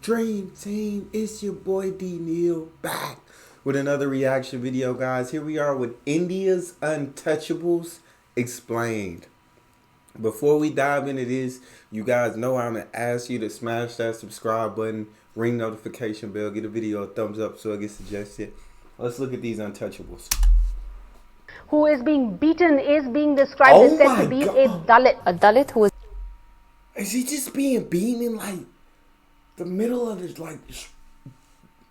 Dream Team, it's your boy D Neil back with another reaction video, guys. Here we are with India's Untouchables explained. Before we dive into this, you guys know I'm gonna ask you to smash that subscribe button, ring notification bell, get a video a thumbs up so it gets suggested. Let's look at these Untouchables. Who is being beaten is being described as said to be a Dalit. A Dalit who is he just being beaten in like the middle of this, like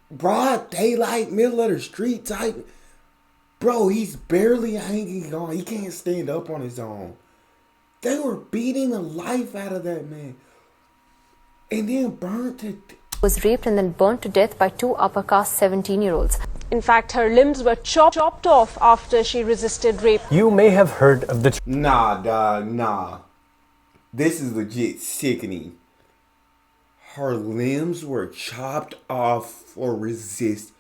broad daylight, middle of the street type? Bro, he's barely hanging on. He can't stand up on his own. They were beating the life out of that man. And then burned to death. Was raped and then burnt to death by two upper caste 17-year-olds. In fact, her limbs were chopped off after she resisted rape. You may have heard of the... Nah, dog, nah. This is legit sickening. Her limbs were chopped off for resist.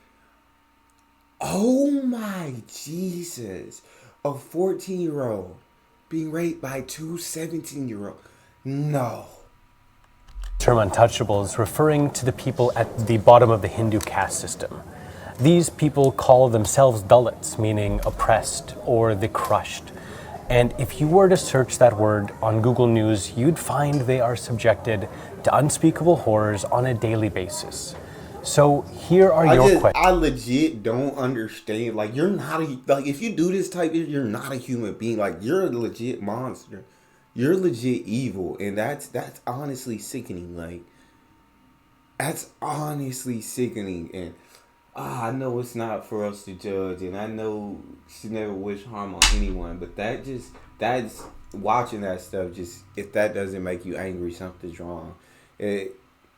Oh my Jesus. A 14-year-old being raped by two 17-year-olds. No. term untouchables, referring to the people at the bottom of the Hindu caste system. These people call themselves Dalits, meaning oppressed or the crushed. And if you were to search that word on Google News, you'd find they are subjected to unspeakable horrors on a daily basis. So here are your questions. I legit don't understand. Like, you're not if you do this type, you're not a human being. Like, you're a legit monster. You're legit evil, and that's honestly sickening. Like, that's honestly sickening. And I know it's not for us to judge, and I know she never wish harm on anyone, but that's watching that stuff, just, if that doesn't make you angry, something's wrong.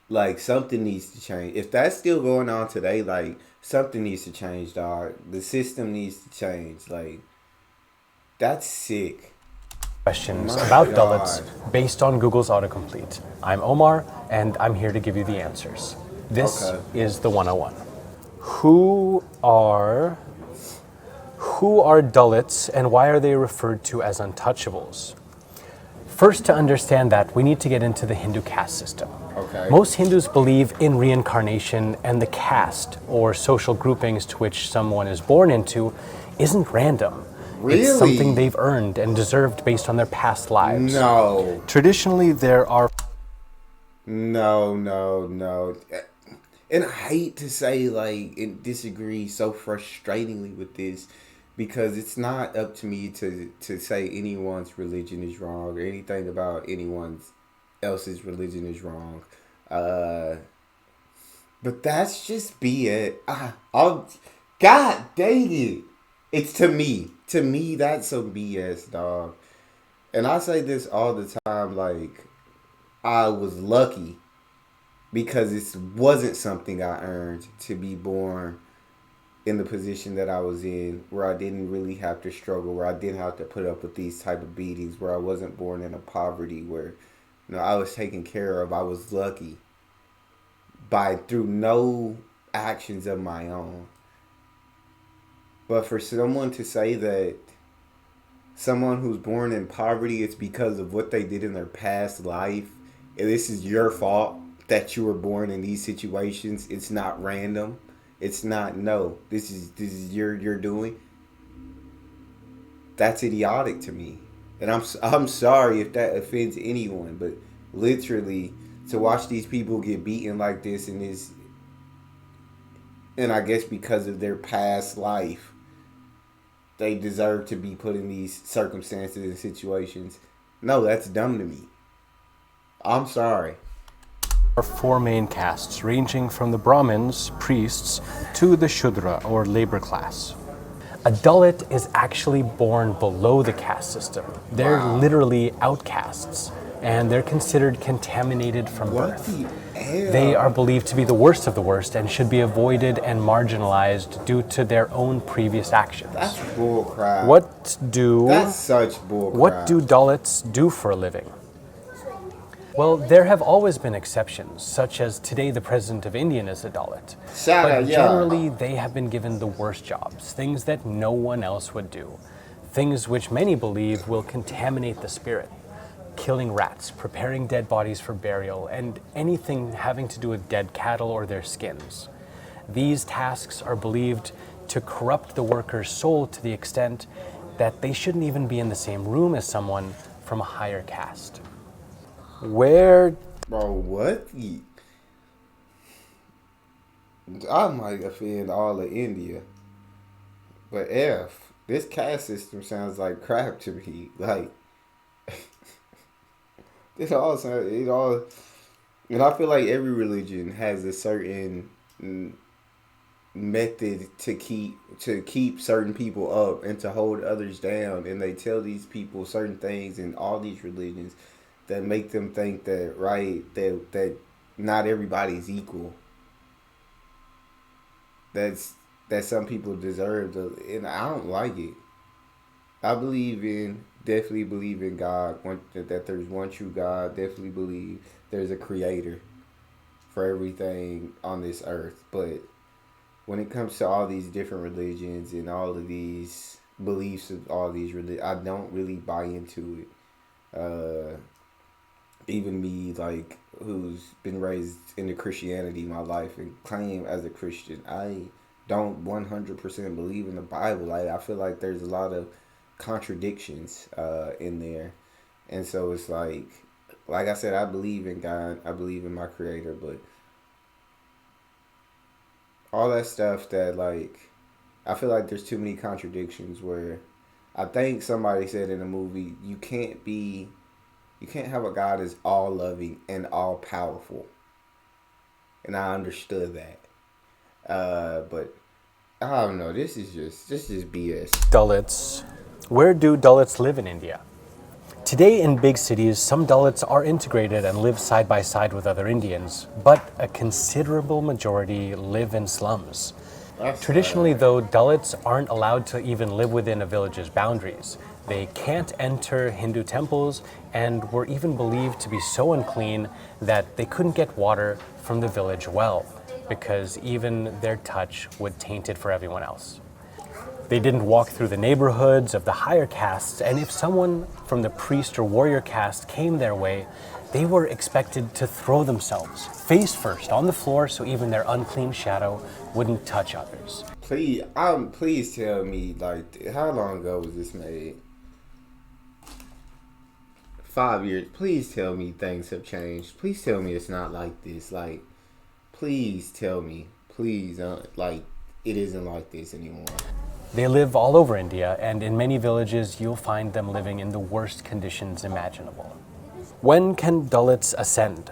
Like, something needs to change. If that's still going on today, like, something needs to change, dog. The system needs to change. Like, that's sick. Questions about Dalits based on Google's autocomplete. I'm Omar, and I'm here to give you the answers. This is the 101. Who are Dalits, and why are they referred to as untouchables? First, to understand that, we need to get into the Hindu caste system. Most Hindus believe in reincarnation, and the caste, or social groupings to which someone is born into, isn't random. Really? It's something they've earned and deserved based on their past lives. No. Traditionally, there are... No. And I hate to say, like, and disagree so frustratingly with this, because it's not up to me to say anyone's religion is wrong or anything about anyone else's religion is wrong. But that's just BS. God dang it. It's to me. To me, that's some BS, dog. And I say this all the time, like, I was lucky because it wasn't something I earned to be born in the position that I was in, where I didn't really have to struggle, where I didn't have to put up with these type of beatings, where I wasn't born in a poverty, where, you know, I was taken care of. I was lucky through no actions of my own. But for someone to say that someone who's born in poverty, it's because of what they did in their past life, and this is your fault that you were born in these situations, it's not random. It's not, no, this is your doing. That's idiotic to me. And I'm sorry if that offends anyone, but literally to watch these people get beaten like this and I guess because of their past life, they deserve to be put in these circumstances and situations. No, that's dumb to me. I'm sorry. There are four main castes, ranging from the Brahmins, priests, to the Shudra, or labor class. A Dalit is actually born below the caste system. They're literally outcasts, and they're considered contaminated from birth. They are believed to be the worst of the worst and should be avoided and marginalized due to their own previous actions. That's bullcrap. That's such bullcrap. What do Dalits do for a living? Well, there have always been exceptions, such as today the President of India is a Dalit. But generally, they have been given the worst jobs, things that no one else would do, things which many believe will contaminate the spirit. killing rats, preparing dead bodies for burial, and anything having to do with dead cattle or their skins. These tasks are believed to corrupt the worker's soul to the extent that they shouldn't even be in the same room as someone from a higher caste. Where Bro, what? I might offend all of India. But this caste system sounds like crap to me. Like, it all sounds, and I feel like every religion has a certain method to keep certain people up and to hold others down, and they tell these people certain things in all these religions that make them think that that not everybody's equal. That some people deserve and I don't like it. I definitely believe in God, that there's one true God. Definitely believe there's a creator for everything on this earth. But when it comes to all these different religions and all of these beliefs of all these religions, I don't really buy into it. Even me, like, who's been raised into Christianity my life and claim as a Christian, I don't 100% believe in the Bible. Like, I feel like there's a lot of contradictions in there. And so it's like I said, I believe in God. I believe in my creator. But all that stuff that, like, I feel like there's too many contradictions where I think somebody said in a movie, you can't have a God that's all loving and all powerful. And I understood that. But I don't know. This is just BS. Dalits. Where do Dalits live in India? Today in big cities, some Dalits are integrated and live side by side with other Indians, but a considerable majority live in slums. Traditionally, though, Dalits aren't allowed to even live within a village's boundaries. They can't enter Hindu temples and were even believed to be so unclean that they couldn't get water from the village well, because even their touch would taint it for everyone else. They didn't walk through the neighborhoods of the higher castes, and if someone from the priest or warrior caste came their way, they were expected to throw themselves face first on the floor so even their unclean shadow wouldn't touch others. Please tell me, like, how long ago was this made? 5 years. Please tell me things have changed. Please tell me it's not like this. Like, please tell me. Please, like, it isn't like this anymore. They live all over India, and in many villages you'll find them living in the worst conditions imaginable. When can Dalits ascend?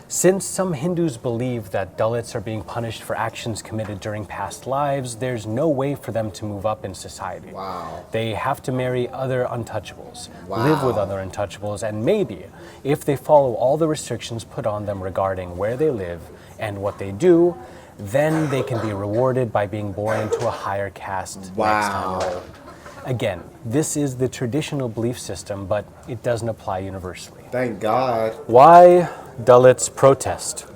Since some Hindus believe that Dalits are being punished for actions committed during past lives, there's no way for them to move up in society. Wow. They have to marry other untouchables, Wow. live with other untouchables, and maybe, if they follow all the restrictions put on them regarding where they live and what they do, then they can be rewarded by being born into a higher caste next time around. Again, this is the traditional belief system, but it doesn't apply universally. Thank God. Why Dalits protest?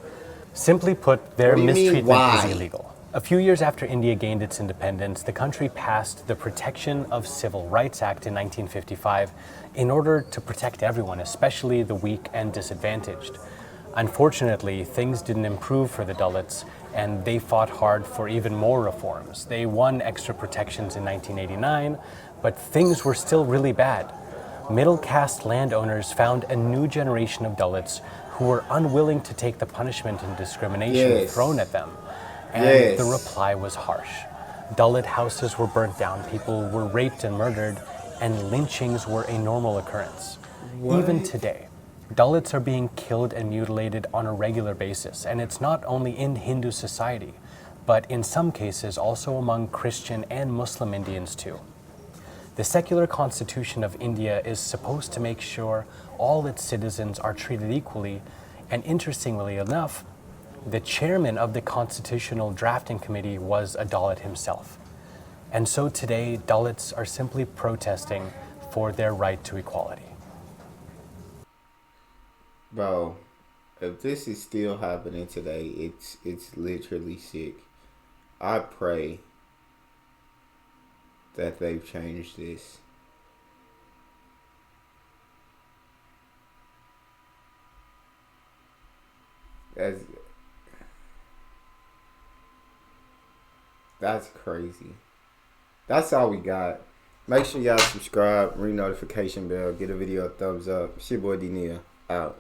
Simply put, their What do you mean, mistreatment why? is illegal. A few years after India gained its independence, the country passed the Protection of Civil Rights Act in 1955 in order to protect everyone, especially the weak and disadvantaged. Unfortunately, things didn't improve for the Dalits, and they fought hard for even more reforms. They won extra protections in 1989, but things were still really bad. Middle caste landowners found a new generation of Dalits who were unwilling to take the punishment and discrimination Yes. thrown at them. And Yes. the reply was harsh. Dalit houses were burnt down, people were raped and murdered, and lynchings were a normal occurrence. Even today, Dalits are being killed and mutilated on a regular basis, and it's not only in Hindu society, but in some cases also among Christian and Muslim Indians too. The secular constitution of India is supposed to make sure all its citizens are treated equally, and interestingly enough, the chairman of the constitutional drafting committee was a Dalit himself. And so today, Dalits are simply protesting for their right to equality. Bro, if this is still happening today, it's literally sick. I pray that they've changed this. That's crazy. That's all we got. Make sure y'all subscribe, ring notification bell, get a video a thumbs up. It's your boy D Nia, out.